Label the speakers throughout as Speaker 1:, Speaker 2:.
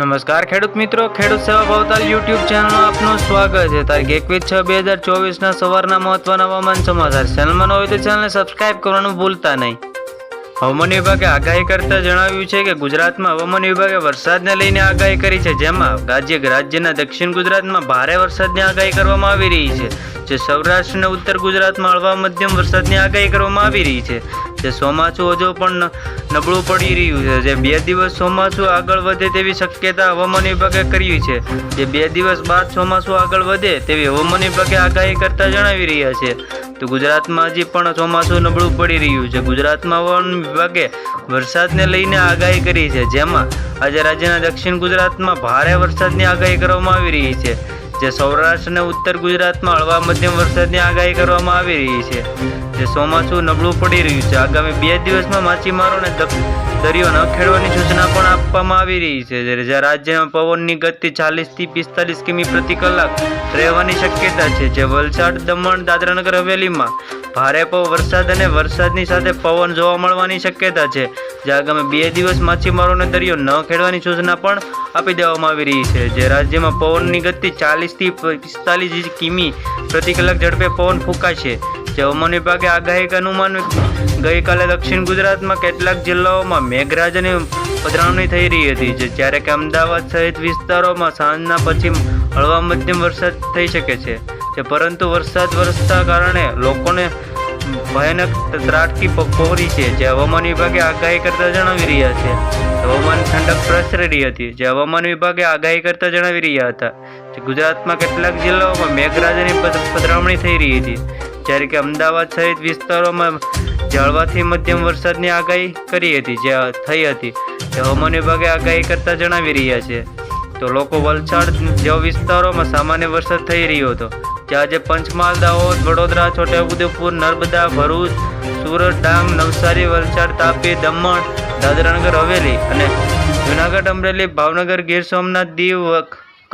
Speaker 1: નમસ્કાર ખેડૂત મિત્રો, ખેડૂત સેવા ભાવતાલ યુટ્યુબ ચેનલમાં આપનું સ્વાગત છે। તારીખ 21/6/2024 સવારના મહત્વના હવામાન સમાચાર। ચેનલમાં ન હોય તો ચેનલને સબસ્ક્રાઇબ કરવાનું ભૂલતા નહીં। હવામાન વિભાગે આગાહી કરતા જણાવ્યું છે કે ગુજરાતમાં હવામાન વિભાગે વરસાદને લઈને આગાહી કરી છે, જેમાં રાજ્યના દક્ષિણ ગુજરાતમાં ભારે વરસાદની આગાહી કરવામાં આવી રહી છે, જે સૌરાષ્ટ્ર અને ઉત્તર ગુજરાતમાં હળવા મધ્યમ વરસાદની આગાહી કરવામાં આવી રહી છે। જે ચોમાસું હજુ પણ નબળું પડી રહ્યું છે, જે 2 દિવસ ચોમાસું આગળ વધે તેવી શક્યતા હવામાન વિભાગે કરી છે। જે 2 દિવસ બાદ ચોમાસું આગળ વધે તેવી હવામાન વિભાગે આગાહી કરતા જણાવી રહ્યા છે। તો ગુજરાતમાં હજી પણ ચોમાસું નબળું પડી રહ્યું છે। ગુજરાતમાં હવામાન વિભાગે વરસાદને લઈને આગાહી કરી છે, જેમાં આજે રાજ્યના દક્ષિણ ગુજરાતમાં ભારે વરસાદની આગાહી કરવામાં આવી રહી છે, જે સૌરાષ્ટ્ર અને ઉત્તર ગુજરાતમાં હળવા મધ્યમ વરસાદની આગાહી કરવામાં આવી રહી છે। જે ચોમાસું નબળું પડી રહ્યું છે। આગામી 2 દિવસમાં માછીમારોને દરિયો ન ખેડવાની સૂચના પણ આપવામાં આવી રહી છે। જ્યારે રાજ્યમાં પવનની ગતિ 40 થી 45 કિમી પ્રતિ કલાક રહેવાની શક્યતા છે। જે વલસાડ, દમણ, દાદરા નગર હવેલીમાં ભારે વરસાદ અને વરસાદની સાથે પવન જોવા મળવાની શક્યતા છે। જે આગામી 2 દિવસ માછીમારોને દરિયો ન ખેડવાની સૂચના પણ આપી દેવામાં આવી રહી છે। જે રાજ્યમાં પવનની ગતિ 40 થી 45 કિમી પ્રતિ કલાક ઝડપે પવન ફૂંકાશે। જે હવામાન વિભાગે આગાહી અનુમાન ગઈકાલે દક્ષિણ ગુજરાતમાં કેટલાક જિલ્લાઓમાં મેઘરાજાની પધરામણી થઈ રહી હતી, જ્યારે કે અમદાવાદ સહિત વિસ્તારોમાં સાંજના પછી હળવા મધ્યમ વરસાદ થઈ શકે છે। પરંતુ વરસાદ વરસતા કારણે લોકોને ભયાનક ત્રાટકી પહોંચી છે, જે હવામાન વિભાગે આગાહી કરતા જણાવી રહ્યા છે। હવામાન ઠંડક પ્રસરી રહી હતી, જે હવામાન વિભાગે આગાહી કરતા જણાવી રહ્યા હતા। ગુજરાતમાં કેટલાક જિલ્લાઓમાં મેઘરાજાની પધરામણી થઈ રહી હતી, જ્યારે કે અમદાવાદ સહિત વિસ્તારોમાં હળવાથી મધ્યમ વરસાદની આગાહી કરી હતી, જે થઈ હતી। હવામાન વિભાગે આગાહી કરતા જણાવી રહ્યા છે। તો લોકો વલસાડ જેવા વિસ્તારોમાં સામાન્ય વરસાદ થઈ રહ્યો હતો, જે આજે પંચમહાલ, દાહોદ, વડોદરા, છોટાઉદેપુર, નર્મદા, ભરૂચ, સુરત, ડાંગ, નવસારી, વલસાડ, તાપી, દમણ, દાદરાનગર હવેલી અને જૂનાગઢ, અમરેલી, ભાવનગર, ગીર સોમનાથ, દીવ,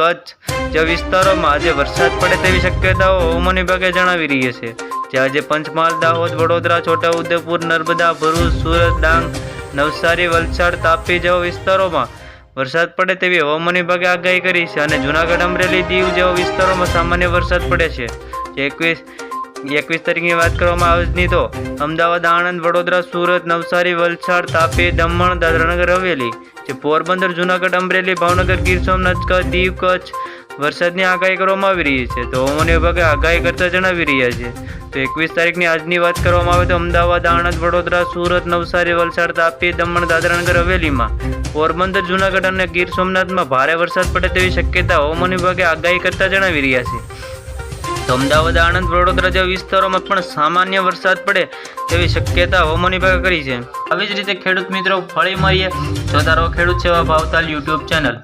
Speaker 1: કચ્છ જેવા વિસ્તારોમાં આજે વરસાદ પડે તેવી શક્યતાઓ હવામાન વિભાગે જણાવી રહી છે। જે આજે પંચમહાલ, દાહોદ, વડોદરા, છોટાઉદેપુર, નર્મદા, ભરૂચ, સુરત, ડાંગ, નવસારી, વલસાડ, તાપી જેવા વિસ્તારોમાં વરસાદ પડે તેવી હવામાન વિભાગે આગાહી કરી છે, અને જૂનાગઢ, અમરેલી, દીવ જેવા વિસ્તારોમાં સામાન્ય વરસાદ પડે છે। જે 21 તારીખની વાત કરવામાં આવે તો અમદાવાદ, આણંદ, વડોદરા, સુરત, નવસારી, વલસાડ, તાપી, દમણ, દાદરાનગર હવેલી, જે પોરબંદર, જૂનાગઢ, અમરેલી, ભાવનગર, ગીર સોમનાથ, દીવ, કચ્છ વરસાદની આગાહી કરવામાં આવી રહી છે। તો હવામાન વિભાગે આગાહી કરતા જણાવી રહ્યા છે। તો 21 તારીખની આજની વાત કરવામાં આવે તો અમદાવાદ, આણંદ, વડોદરા, સુરત, નવસારી, વલસાડ, તાપી, દમણ, દાદરાનગર હવેલીમાં, પોરબંદર, જૂનાગઢ અને ગીર સોમનાથમાં ભારે વરસાદ પડે તેવી શક્યતા હવામાન વિભાગે આગાહી કરતા જણાવી રહ્યા છે। તો અમદાવાદ, આણંદ, વડોદરા જેવા વિસ્તારોમાં પણ સામાન્ય વરસાદ પડે તેવી શક્યતા હવામાન વિભાગે કરી છે। આવી જ રીતે ખેડૂત મિત્રો ફરી મળીએ, જોતા રહો ખેડૂત સેવા ભાવતાલ યુટ્યુબ ચેનલ।